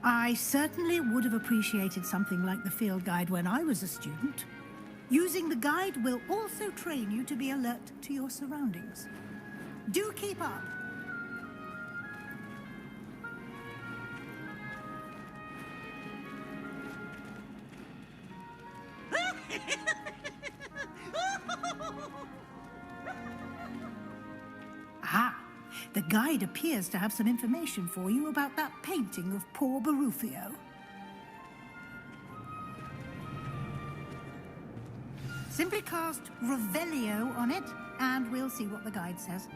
I certainly would have appreciated something like the field guide when I was a student. Using the guide will also train you to be alert to your surroundings. Do keep up. Ah, the guide appears to have some information for you about that painting of poor Barufio. Simply cast Revelio on it, and we'll see what the guide says.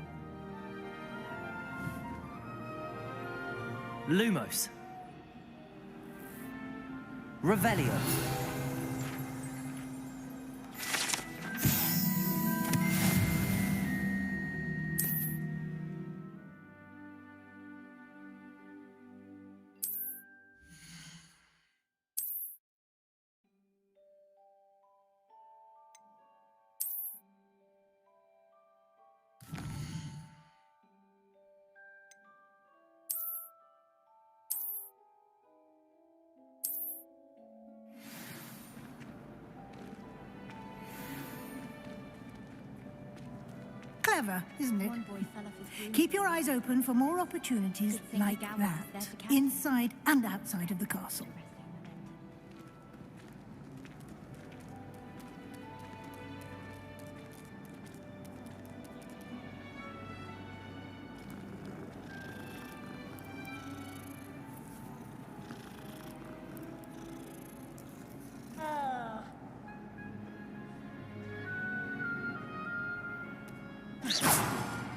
Lumos. Revelio. Clever, isn't it? Keep your eyes open for more opportunities like that, inside and outside of the castle.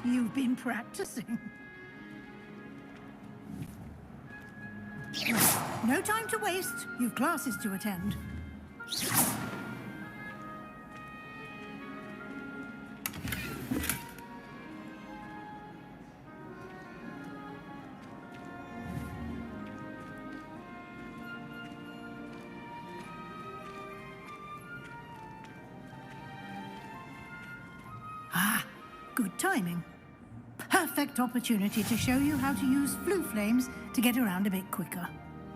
You've been practicing. No time to waste. You've classes to attend. Ah, good timing. Perfect opportunity to show you how to use flue flames to get around a bit quicker.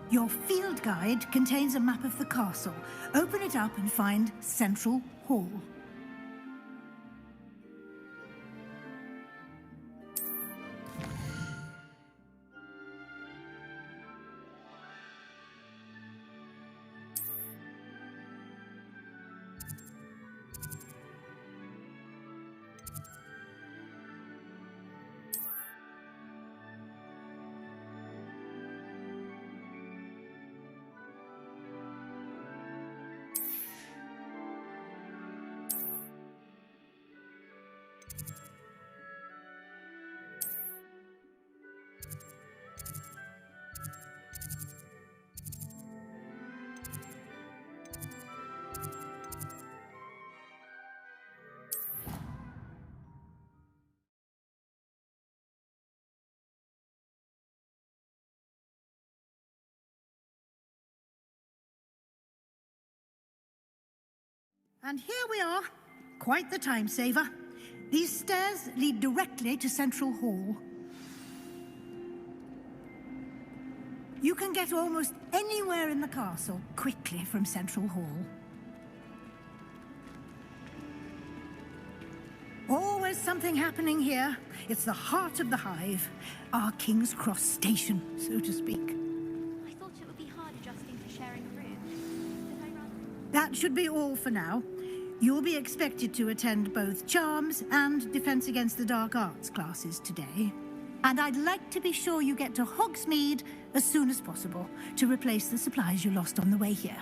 Your field guide contains a map of the castle. Open it up and find Central Hall. And here we are. Quite the time saver. These stairs lead directly to Central Hall. You can get almost anywhere in the castle quickly from Central Hall. Always something happening here. It's the heart of the hive. Our King's Cross station, so to speak. I thought it would be hard adjusting to sharing a room. That should be all for now. You'll be expected to attend both Charms and Defense Against the Dark Arts classes today. And I'd like to be sure you get to Hogsmeade as soon as possible to replace the supplies you lost on the way here.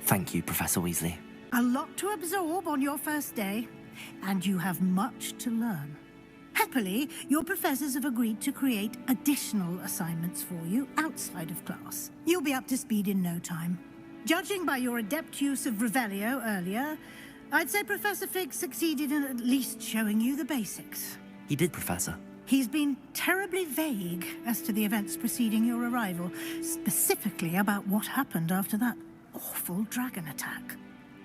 Thank you, Professor Weasley. A lot to absorb on your first day, and you have much to learn. Happily, your professors have agreed to create additional assignments for you outside of class. You'll be up to speed in no time. Judging by your adept use of Revelio earlier, I'd say Professor Fig succeeded in at least showing you the basics. He did, Professor. He's been terribly vague as to the events preceding your arrival, specifically about what happened after that awful dragon attack.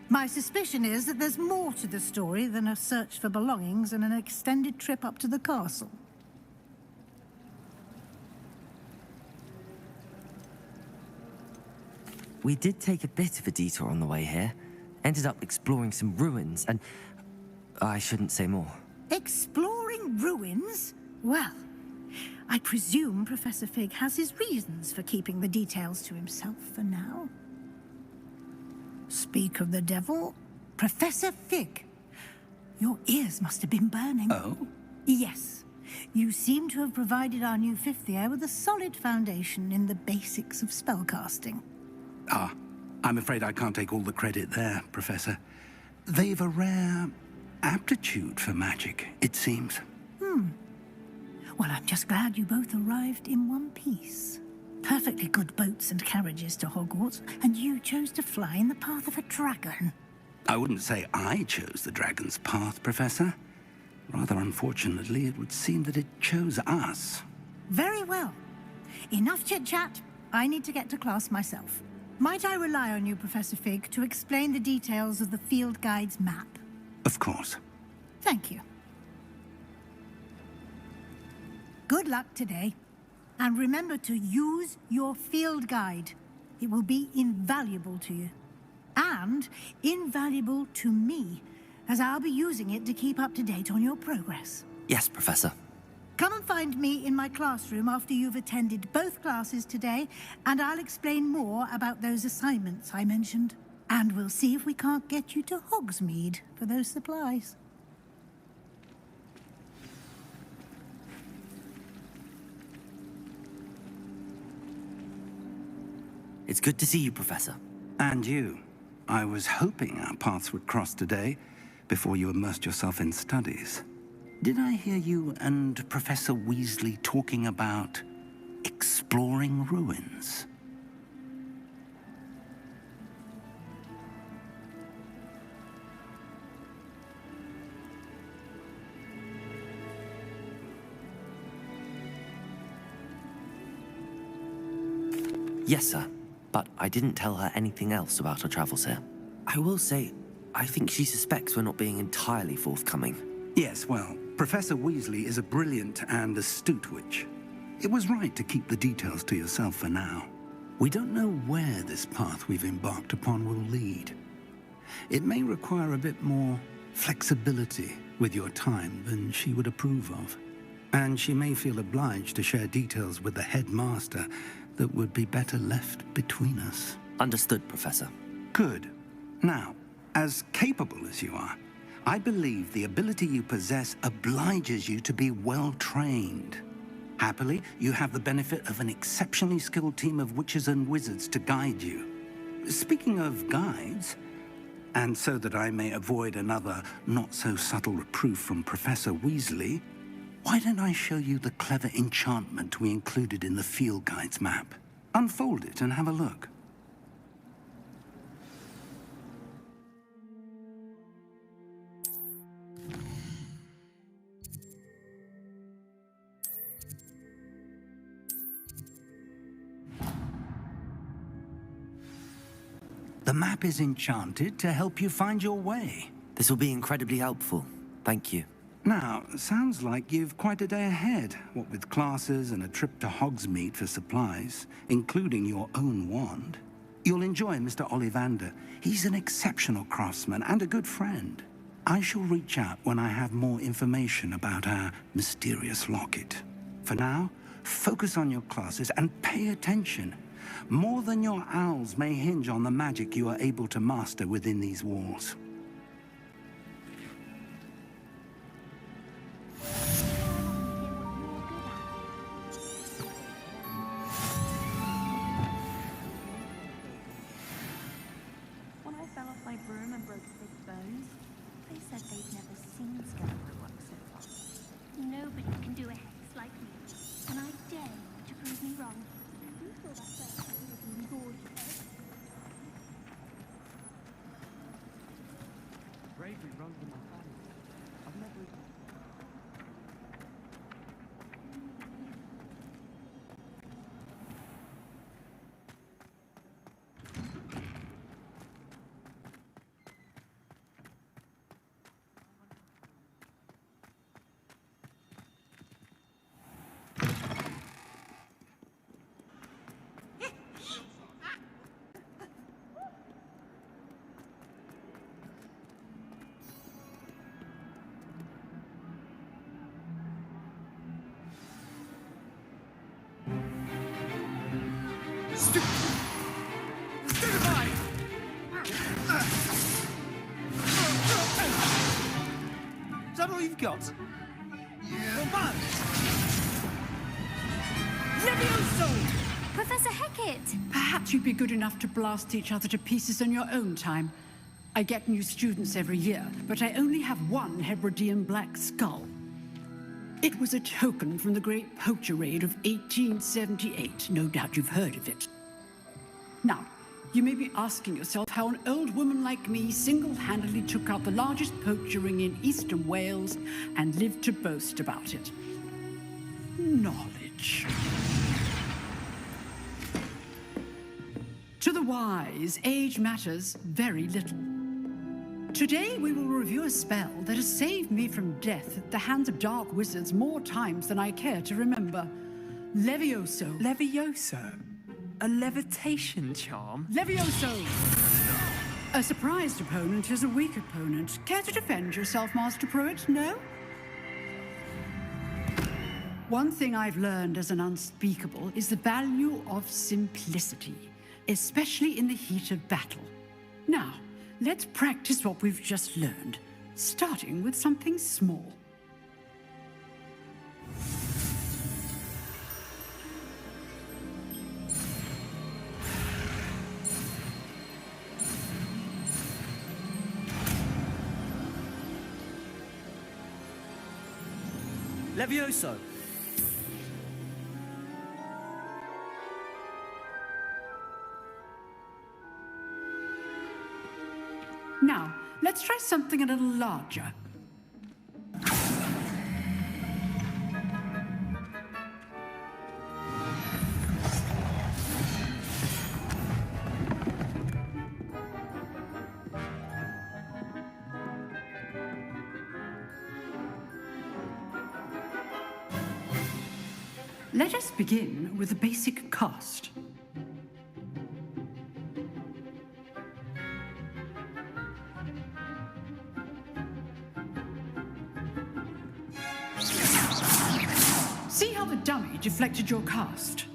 My suspicion is that there's more to the story than a search for belongings and an extended trip up to the castle. We did take a bit of a detour on the way here. Ended up exploring some ruins, and I shouldn't say more. Exploring ruins? Well, I presume Professor Fig has his reasons for keeping the details to himself for now. Speak of the devil, Professor Fig. Your ears must have been burning. Oh? Yes. You seem to have provided our new fifth year with a solid foundation in the basics of spellcasting. Ah, I'm afraid I can't take all the credit there, Professor. They've a rare aptitude for magic, it seems. Well, I'm just glad you both arrived in one piece. Perfectly good boats and carriages to Hogwarts, and you chose to fly in the path of a dragon. I wouldn't say I chose the dragon's path, Professor. Rather unfortunately, it would seem that it chose us. Very well. Enough chit-chat. I need to get to class myself. Might I rely on you, Professor Fig, to explain the details of the field guide's map? Of course. Thank you. Good luck today. And remember to use your field guide. It will be invaluable to you. And invaluable to me, as I'll be using it to keep up to date on your progress. Yes, Professor. Come and find me in my classroom after you've attended both classes today, and I'll explain more about those assignments I mentioned. And we'll see if we can't get you to Hogsmeade for those supplies. It's good to see you, Professor. And you. I was hoping our paths would cross today, before you immersed yourself in studies. Did I hear you and Professor Weasley talking about exploring ruins? Yes, sir. But I didn't tell her anything else about our travels here. I will say, I think she suspects we're not being entirely forthcoming. Yes, well, Professor Weasley is a brilliant and astute witch. It was right to keep the details to yourself for now. We don't know where this path we've embarked upon will lead. It may require a bit more flexibility with your time than she would approve of. And she may feel obliged to share details with the headmaster that would be better left between us. Understood, Professor. Good. Now, as capable as you are, I believe the ability you possess obliges you to be well-trained. Happily, you have the benefit of an exceptionally skilled team of witches and wizards to guide you. Speaking of guides, and so that I may avoid another not-so-subtle reproof from Professor Weasley, why don't I show you the clever enchantment we included in the field guide's map? Unfold it and have a look. The map is enchanted to help you find your way. This will be incredibly helpful. Thank you. Now, sounds like you've quite a day ahead, what with classes and a trip to Hogsmeade for supplies, including your own wand. You'll enjoy Mr. Ollivander. He's an exceptional craftsman and a good friend. I shall reach out when I have more information about our mysterious locket. For now, focus on your classes and pay attention. More than your owls may hinge on the magic you are able to master within these walls. When I fell off my broom and broke big bones, they said they'd never seen Scarecrow work so fast. Nobody can do a hex like me, and I dare you to prove me wrong. You saw that first gorgeous. Stupefy! Is that all you've got? Yeah. Levioso! Professor Hecat! Perhaps you'd be good enough to blast each other to pieces on your own time. I get new students every year, but I only have one Hebridean black skull. It was a token from the Great Poacher Raid of 1878. No doubt you've heard of it. Now, you may be asking yourself how an old woman like me single-handedly took out the largest poacher ring in eastern Wales and lived to boast about it. Knowledge. To the wise, age matters very little. Today we will review a spell that has saved me from death at the hands of dark wizards more times than I care to remember. Levioso. Levioso? A levitation charm? Levioso! A surprised opponent is a weak opponent. Care to defend yourself, Master Pruitt? No? One thing I've learned as an unspeakable is the value of simplicity, especially in the heat of battle. Now, let's practice what we've just learned, starting with something small. Levioso! Now, let's try something a little larger. Let us begin with the basic cast. See how the dummy deflected your cast?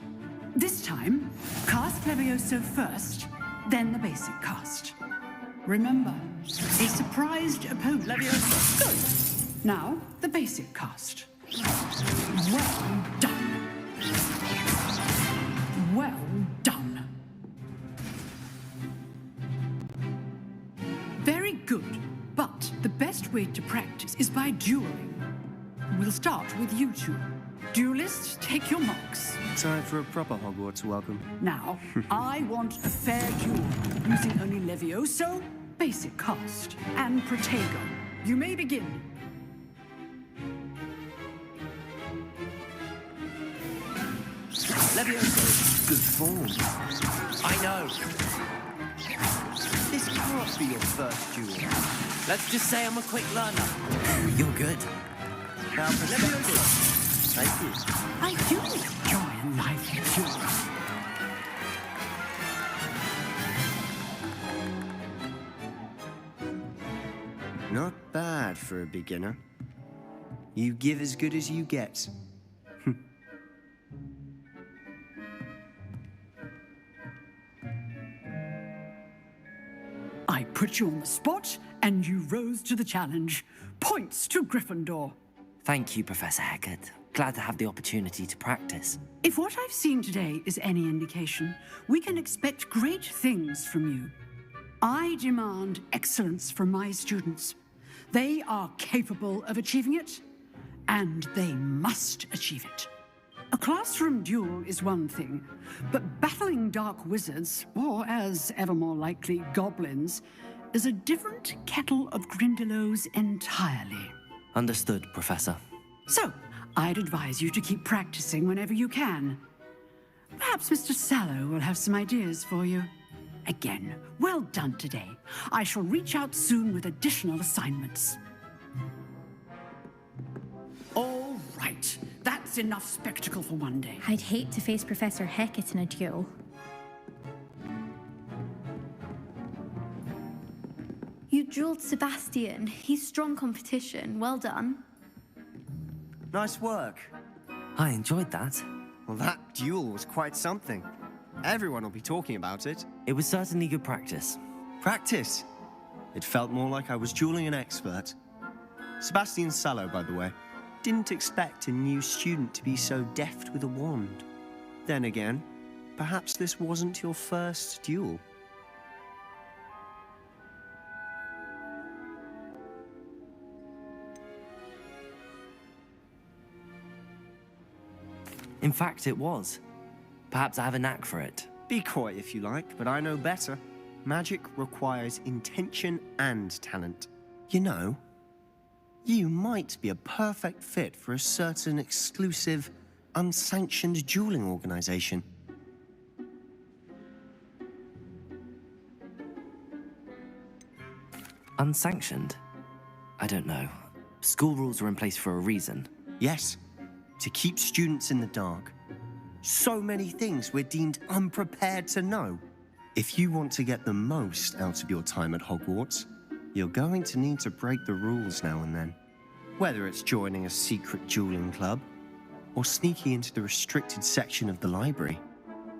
This time, cast Levioso first, then the basic cast. Remember, a surprised opponent. Levioso! Good. Now, the basic cast. Well done. Well done. Very good, but the best way to practice is by dueling. We'll start with you two. Duelists, take your marks. Time for a proper Hogwarts welcome. Now, I want a fair duel, using only Levioso, basic cast, and Protego. You may begin. Levioso, good form. I know. This can't be your first duel. Let's just say I'm a quick learner. You're good. Now for Levioso. Thank you. I do enjoy a lively duel. Not bad for a beginner. You give as good as you get. I put you on the spot, and you rose to the challenge. Points to Gryffindor. Thank you, Professor Hecat. Glad to have the opportunity to practice. If what I've seen today is any indication, we can expect great things from you. I demand excellence from my students. They are capable of achieving it, and they must achieve it. A classroom duel is one thing, but battling dark wizards, or as ever more likely, goblins, is a different kettle of Grindylows entirely. Understood, Professor. So, I'd advise you to keep practicing whenever you can. Perhaps Mr. Sallow will have some ideas for you. Again, well done today. I shall reach out soon with additional assignments. All right, that's enough spectacle for one day. I'd hate to face Professor Hecat in a duel. You dueled Sebastian. He's strong competition. Well done. Nice work. I enjoyed that. Well, that duel was quite something. Everyone will be talking about it. It was certainly good practice. Practice. It felt more like I was dueling an expert. Sebastian Sallow, by the way. Didn't expect a new student to be so deft with a wand. Then again, perhaps this wasn't your first duel. In fact, it was. Perhaps I have a knack for it. Be coy if you like, but I know better. Magic requires intention and talent. You know, you might be a perfect fit for a certain exclusive, unsanctioned dueling organization. Unsanctioned? I don't know. School rules are in place for a reason. Yes, to keep students in the dark. So many things we're deemed unprepared to know. If you want to get the most out of your time at Hogwarts, you're going to need to break the rules now and then. Whether it's joining a secret dueling club, or sneaking into the restricted section of the library,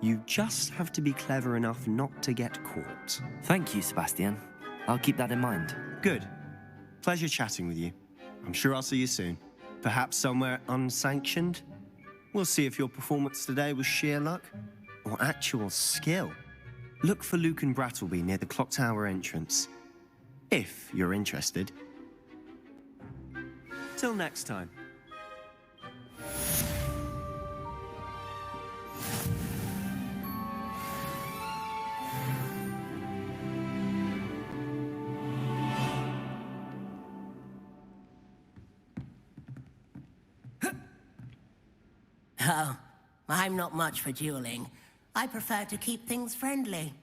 you just have to be clever enough not to get caught. Thank you, Sebastian. I'll keep that in mind. Good. Pleasure chatting with you. I'm sure I'll see you soon. Perhaps somewhere unsanctioned? We'll see if your performance today was sheer luck or actual skill. Look for Luke and Brattleby near the clock tower entrance, if you're interested. Till next time. Oh, I'm not much for dueling. I prefer to keep things friendly.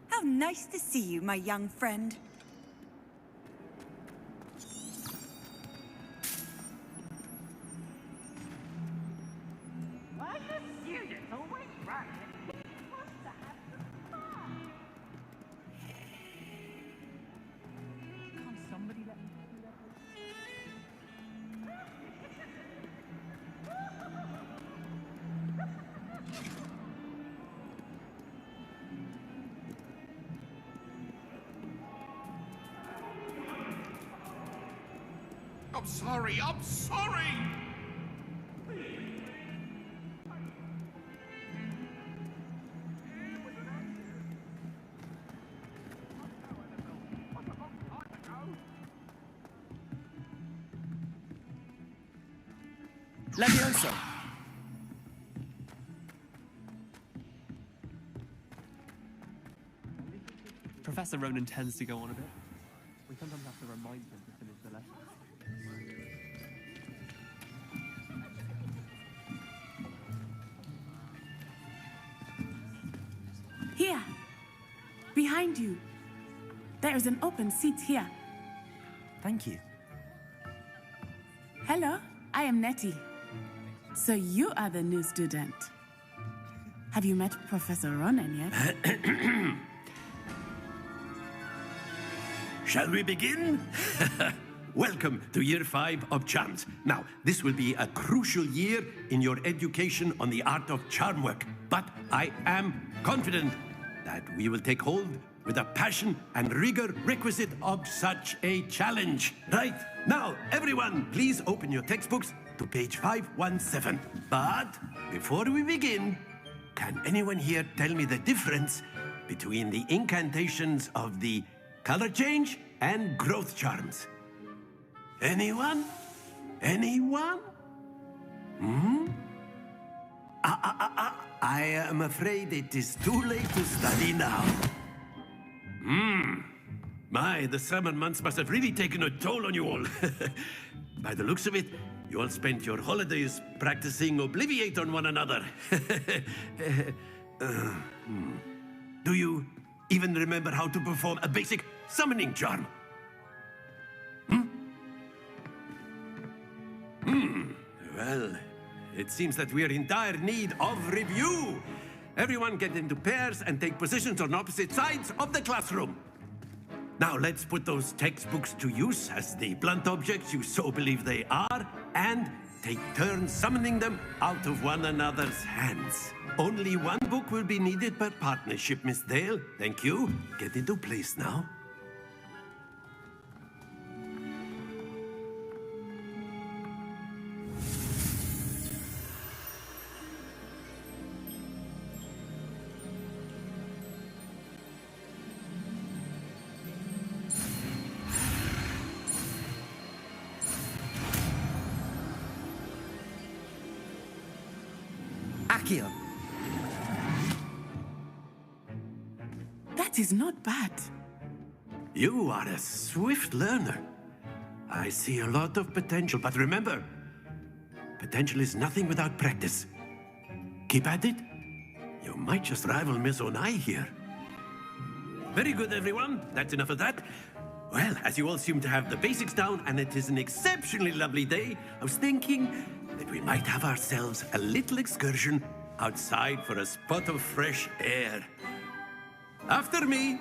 How nice to see you, my young friend. Why the students always run? Wants to have some fun. Can't somebody let me do that? I'm sorry, I'm sorry! Levioso! Professor Ronan tends to go on a bit. We sometimes have to remind him to finish the lesson. Here, behind you. There is an open seat here. Thank you. Hello, I am Nettie. So you are the new student. Have you met Professor Ronan yet? Shall we begin? Welcome to Year 5 of Charms. Now, this will be a crucial year in your education on the art of charm work, but I am confident that we will take hold with the passion and rigor requisite of such a challenge. Right, now, everyone, please open your textbooks to page 517. But before we begin, can anyone here tell me the difference between the incantations of the color change and growth charms? Anyone? Anyone? I am afraid it is too late to study now. My, the summer months must have really taken a toll on you all. By the looks of it, you all spent your holidays practicing Obliviate on one another. Do you even remember how to perform a basic summoning charm? Well, it seems that we are in dire need of review. Everyone get into pairs and take positions on opposite sides of the classroom. Now let's put those textbooks to use as the blunt objects you so believe they are, and take turns summoning them out of one another's hands. Only one book will be needed per partnership, Miss Dale. Thank you. Get into place now. Accio. That is not bad. You are a swift learner. I see a lot of potential, but remember, potential is nothing without practice. Keep at it. You might just rival Miss Onai here. Very good, everyone. That's enough of that. Well, as you all seem to have the basics down, and it is an exceptionally lovely day, I was thinking that we might have ourselves a little excursion outside for a spot of fresh air. After me.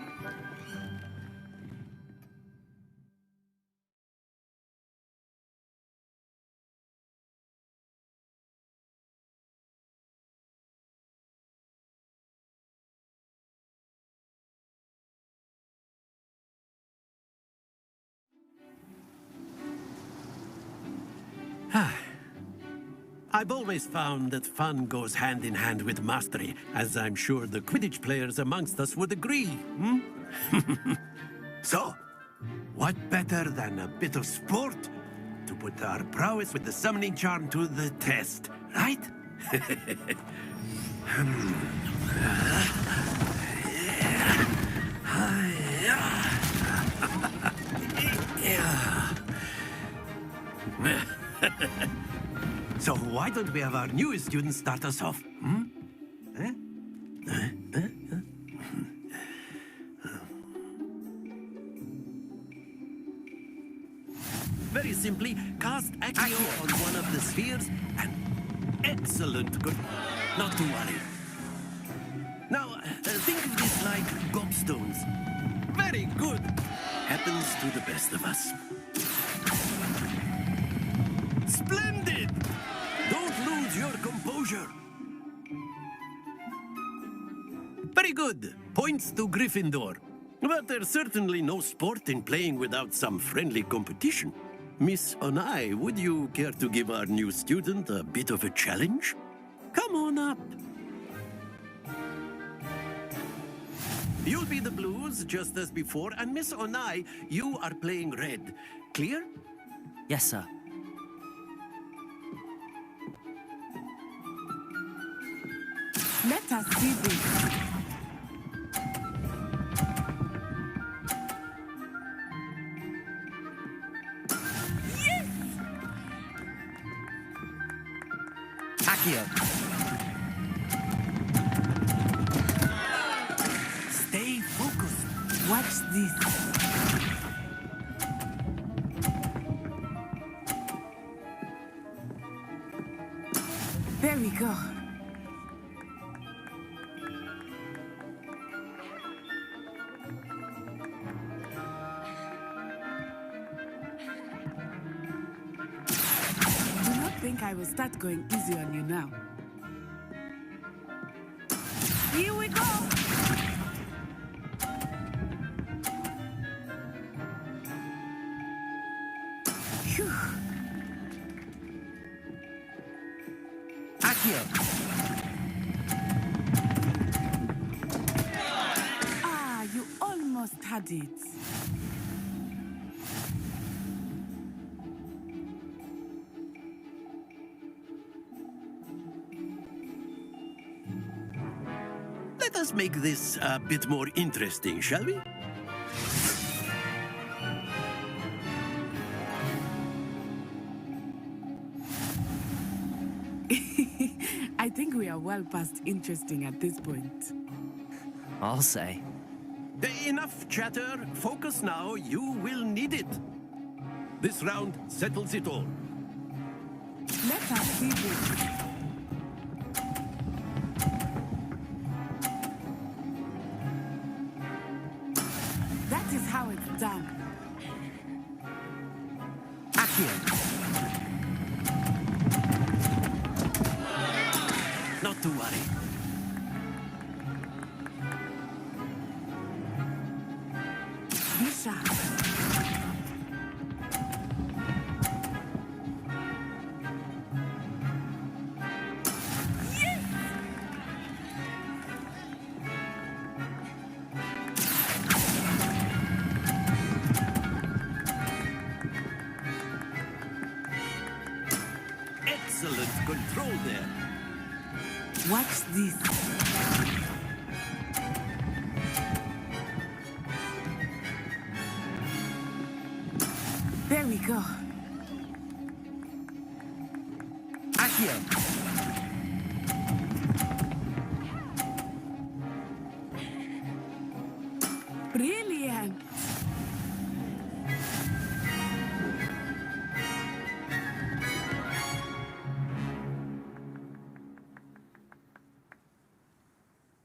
I've always found that fun goes hand in hand with mastery, as I'm sure the Quidditch players amongst us would agree, So, what better than a bit of sport to put our prowess with the summoning charm to the test, right? So why don't we have our newest student start us off? Very simply, cast Accio on one of the spheres and excellent. Good. Not to worry. Now, think of this like gobstones. Very good. Happens to the best of us. Splendid! Don't lose your composure. Very good. Points to Gryffindor. But there's certainly no sport in playing without some friendly competition. Miss Onai, would you care to give our new student a bit of a challenge? Come on up. You'll be the blues, just as before, and Miss Onai, you are playing red. Clear? Yes, sir. Let us see this. Yes! Accio. Stay focused. Watch this. There we go. I will start going easy on you now. Here we go! Phew. Accio. Ah, you almost had it. Let us make this a bit more interesting, shall we? I think we are well past interesting at this point. I'll say. Enough chatter. Focus now. You will need it. This round settles it all. Let us see this. That is how it's done. Accio. pressure. Excellent control there. Watch this. There we go. Accio! Brilliant.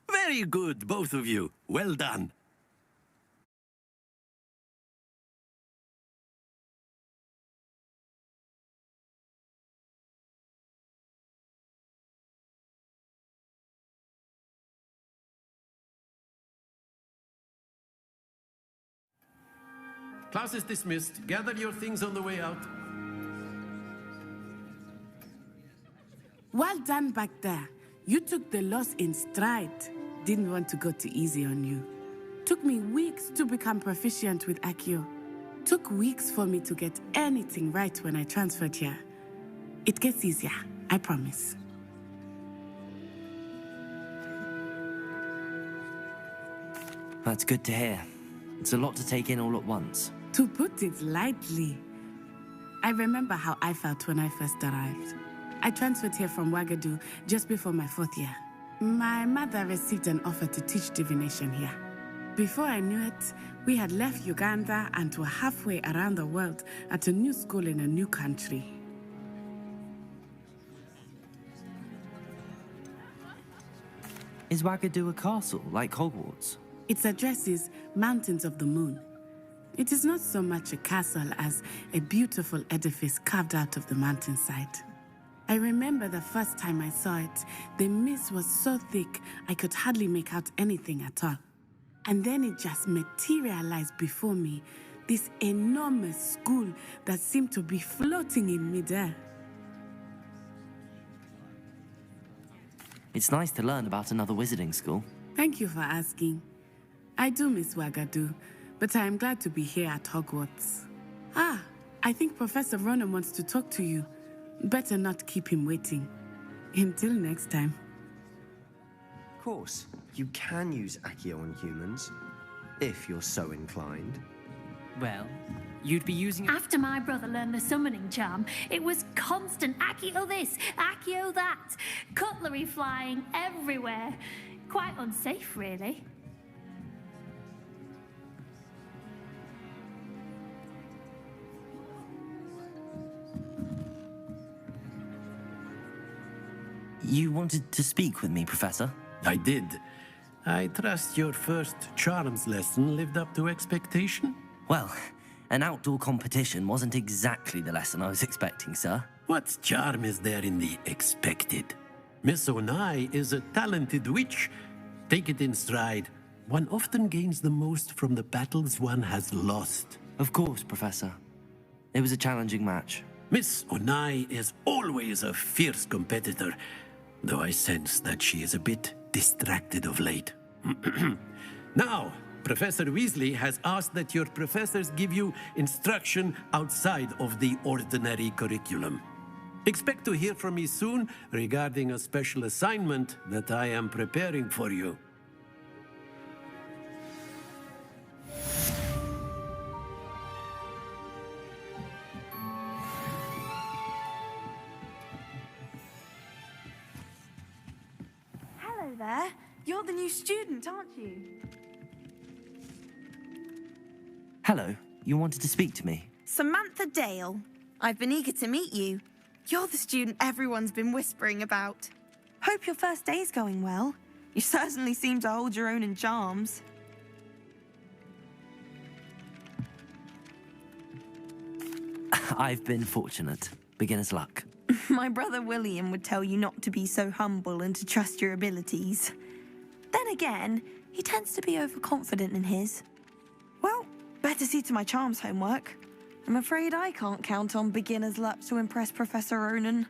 Very good, both of you. Well done. Class is dismissed. Gather your things on the way out. Well done back there. You took the loss in stride. Didn't want to go too easy on you. Took me weeks to become proficient with Accio. Took weeks for me to get anything right when I transferred here. It gets easier, I promise. That's good to hear. It's a lot to take in all at once. To put it lightly, I remember how I felt when I first arrived. I transferred here from Ouagadougou just before my 4th year. My mother received an offer to teach divination here. Before I knew it, we had left Uganda and were halfway around the world at a new school in a new country. Is Ouagadougou a castle, like Hogwarts? Its address is Mountains of the Moon. It is not so much a castle as a beautiful edifice carved out of the mountainside. I remember the first time I saw it, the mist was so thick I could hardly make out anything at all. And then it just materialized before me, this enormous school that seemed to be floating in midair. It's nice to learn about another wizarding school. Thank you for asking. I do miss Ouagadougou, but I am glad to be here at Hogwarts. Ah, I think Professor Ronan wants to talk to you. Better not keep him waiting. Until next time. Of course, you can use Accio on humans, if you're so inclined. Well, you'd be using it. After my brother learned the summoning charm, it was constant Accio this, Accio that. Cutlery flying everywhere. Quite unsafe, really. You wanted to speak with me, Professor? I did. I trust your first charms lesson lived up to expectation? Well, an outdoor competition wasn't exactly the lesson I was expecting, sir. What charm is there in the expected? Miss Onai is a talented witch. Take it in stride. One often gains the most from the battles one has lost. Of course, Professor. It was a challenging match. Miss Onai is always a fierce competitor, though I sense that she is a bit distracted of late. Now, Professor Weasley has asked that your professors give you instruction outside of the ordinary curriculum. Expect to hear from me soon regarding a special assignment that I am preparing for you. Hello there. You're the new student, aren't you? Hello, you wanted to speak to me? Samantha Dale. I've been eager to meet you. You're the student everyone's been whispering about. Hope your first day's going well. You certainly seem to hold your own in charms. I've been fortunate. Beginner's luck. My brother William would tell you not to be so humble and to trust your abilities. Then again, he tends to be overconfident in his. Well, better Better see to my charms homework. I'm afraid I can't count on beginner's luck to impress Professor Ronan.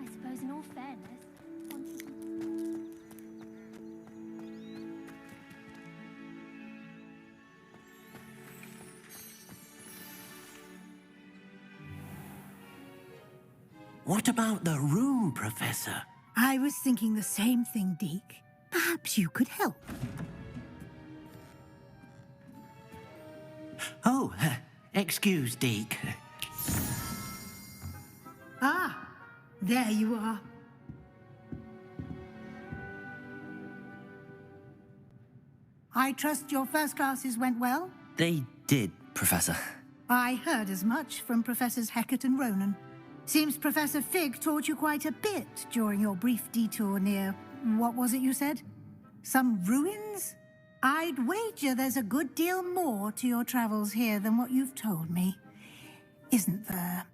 I suppose in all fairness, What about the room, Professor? I was thinking the same thing, Deke. Perhaps you could help. Oh, excuse, Deke. Ah, there you are. I trust your first classes went well? They did, Professor. I heard as much from Professors Hecat and Ronan. Seems Professor Fig taught you quite a bit during your brief detour near... what was it you said? Some ruins? I'd wager there's a good deal more to your travels here than what you've told me. Isn't there?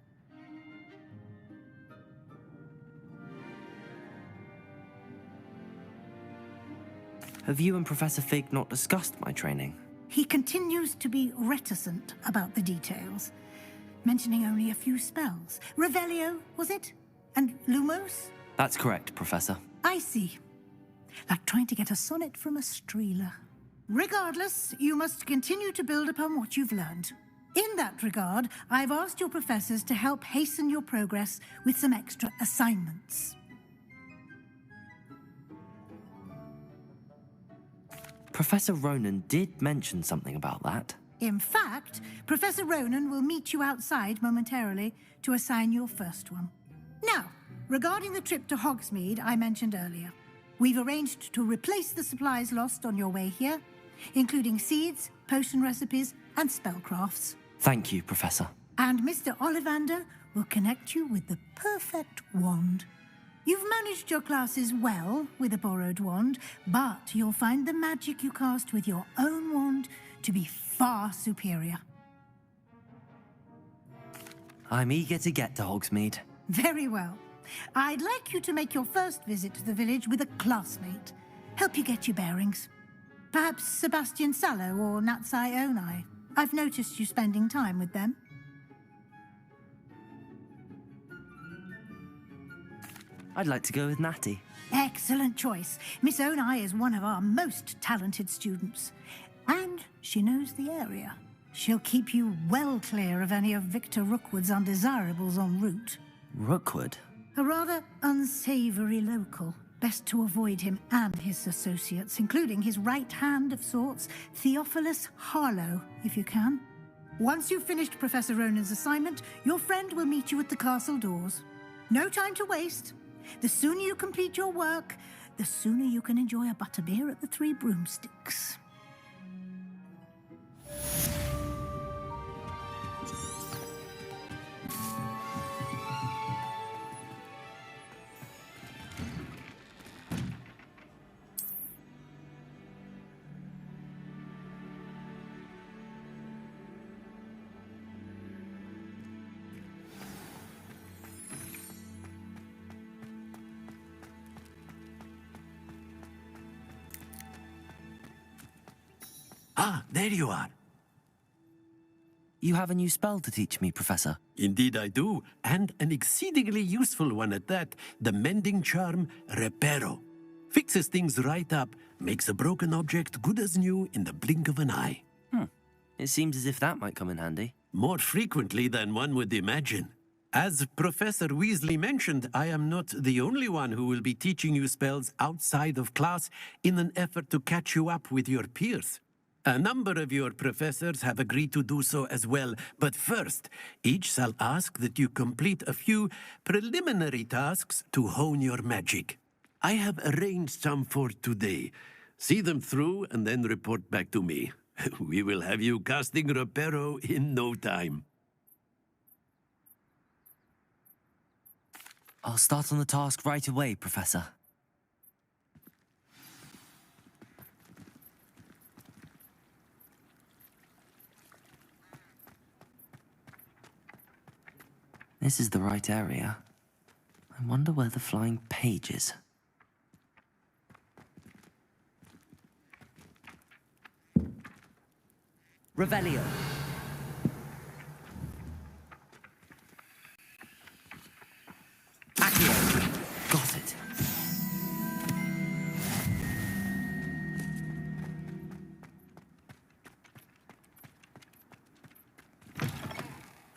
Have you and Professor Fig not discussed my training? He continues to be reticent about the details, mentioning only a few spells. Revelio, was it? And Lumos? That's correct, Professor. I see. Like trying to get a sonnet from a streeler. Regardless, you must continue to build upon what you've learned. In that regard, I've asked your professors to help hasten your progress with some extra assignments. Professor Ronan did mention something about that. In fact, Professor Ronan will meet you outside momentarily to assign your first one. Now, regarding the trip to Hogsmeade I mentioned earlier, we've arranged to replace the supplies lost on your way here, including seeds, potion recipes, and spellcrafts. Thank you, Professor. And Mr. Ollivander will connect you with the perfect wand. You've managed your classes well with a borrowed wand, but you'll find the magic you cast with your own wand to be far superior. I'm eager to get to Hogsmeade. Very well. I'd like you to make your first visit to the village with a classmate. Help you get your bearings. Perhaps Sebastian Sallow or Natsai Onai. I've noticed you spending time with them. I'd like to go with Natty. Excellent choice. Miss Onai is one of our most talented students. And she knows the area. She'll keep you well clear of any of Victor Rookwood's undesirables en route. Rookwood? A rather unsavory local. Best to avoid him and his associates, including his right hand of sorts, Theophilus Harlow, if you can. Once you've finished Professor Ronan's assignment, your friend will meet you at the castle doors. No time to waste. The sooner you complete your work, the sooner you can enjoy a butterbeer at the Three Broomsticks. Ah, there you are. You have a new spell to teach me, Professor. Indeed I do, and an exceedingly useful one at that. The mending charm, Reparo. Fixes things right up, makes a broken object good as new in the blink of an eye. It seems as if that might come in handy. More frequently than one would imagine. As Professor Weasley mentioned, I am not the only one who will be teaching you spells outside of class in an effort to catch you up with your peers. A number of your professors have agreed to do so as well, but first, each shall ask that you complete a few preliminary tasks to hone your magic. I have arranged some for today. See them through and then report back to me. We will have you casting Reparo in no time. I'll start on the task right away, Professor. This is the right area. I wonder where the flying page is. Revelio. Accio. Got it.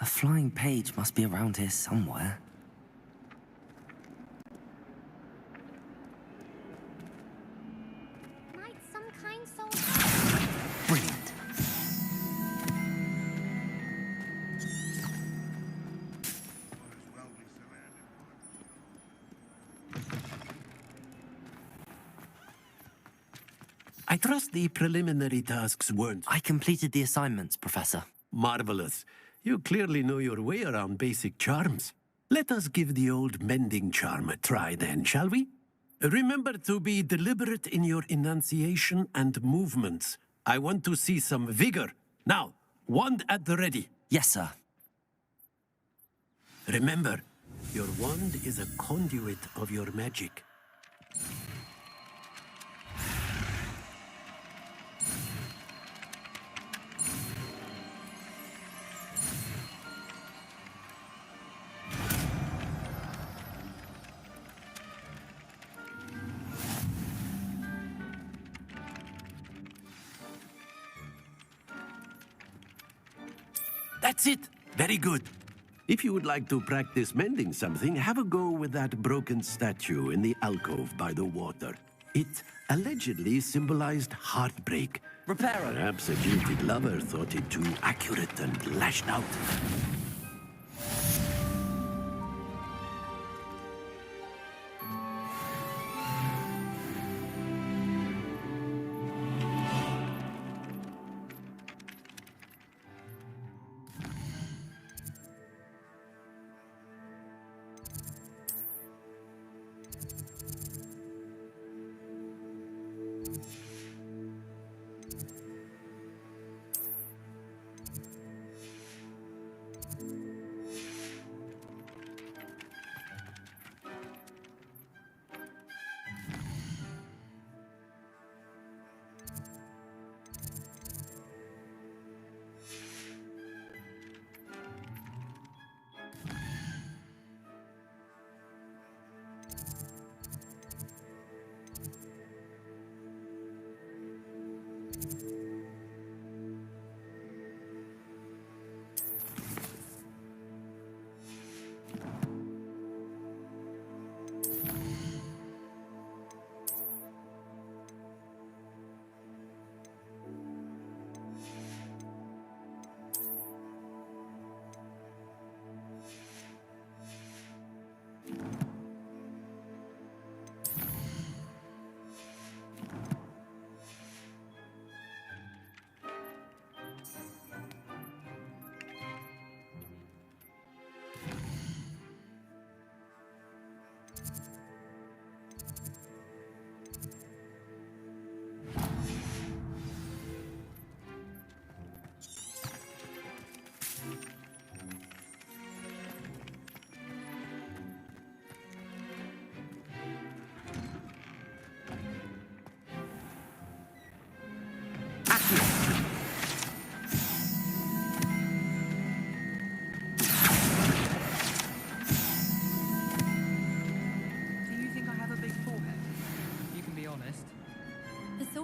A flying page must be around here somewhere. Might some kind soul... Brilliant. I trust the preliminary tasks weren't... I completed the assignments, Professor. Marvelous. You clearly know your way around basic charms. Let us give the old mending charm a try then, shall we? Remember to be deliberate in your enunciation and movements. I want to see some vigor. Now, wand at the ready. Yes, sir. Remember, your wand is a conduit of your magic. That's it. Very good. If you would like to practice mending something, have a go with that broken statue in the alcove by the water. It allegedly symbolized heartbreak. Reparo. Perhaps a jilted lover thought it too accurate and lashed out.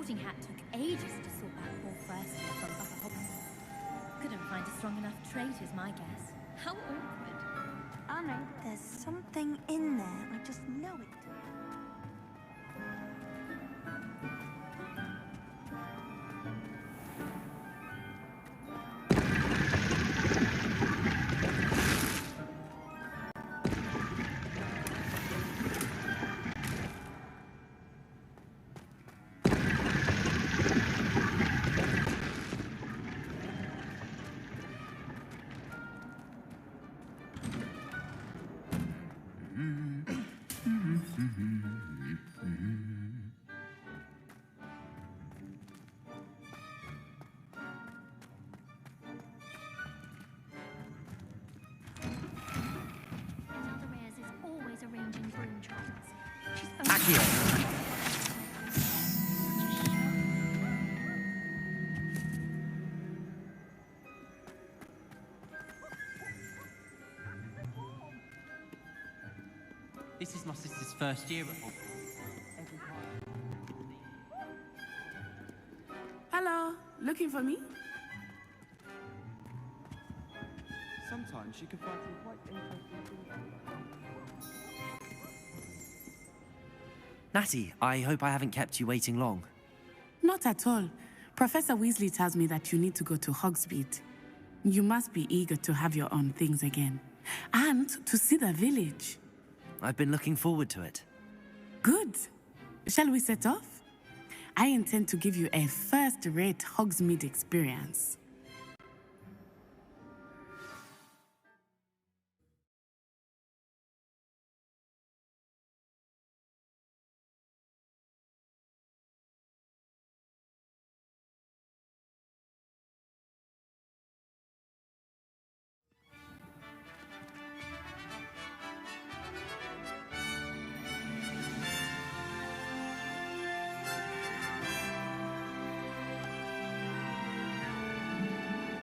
Sorting Hat took ages to sort that poor first year from Upper Hogsmeade. Couldn't find a strong enough trait is my guess. How awkward. I know. There's something in there. I just know it. Arranging broom trials. She's Accio. This is my sister's first year at Hogwarts. Hello, looking for me? Sometimes she can find some quite interesting things. Natty, I hope I haven't kept you waiting long. Not at all. Professor Weasley tells me that you need to go to Hogsmeade. You must be eager to have your own things again. And to see the village. I've been looking forward to it. Good. Shall we set off? I intend to give you a first-rate Hogsmeade experience.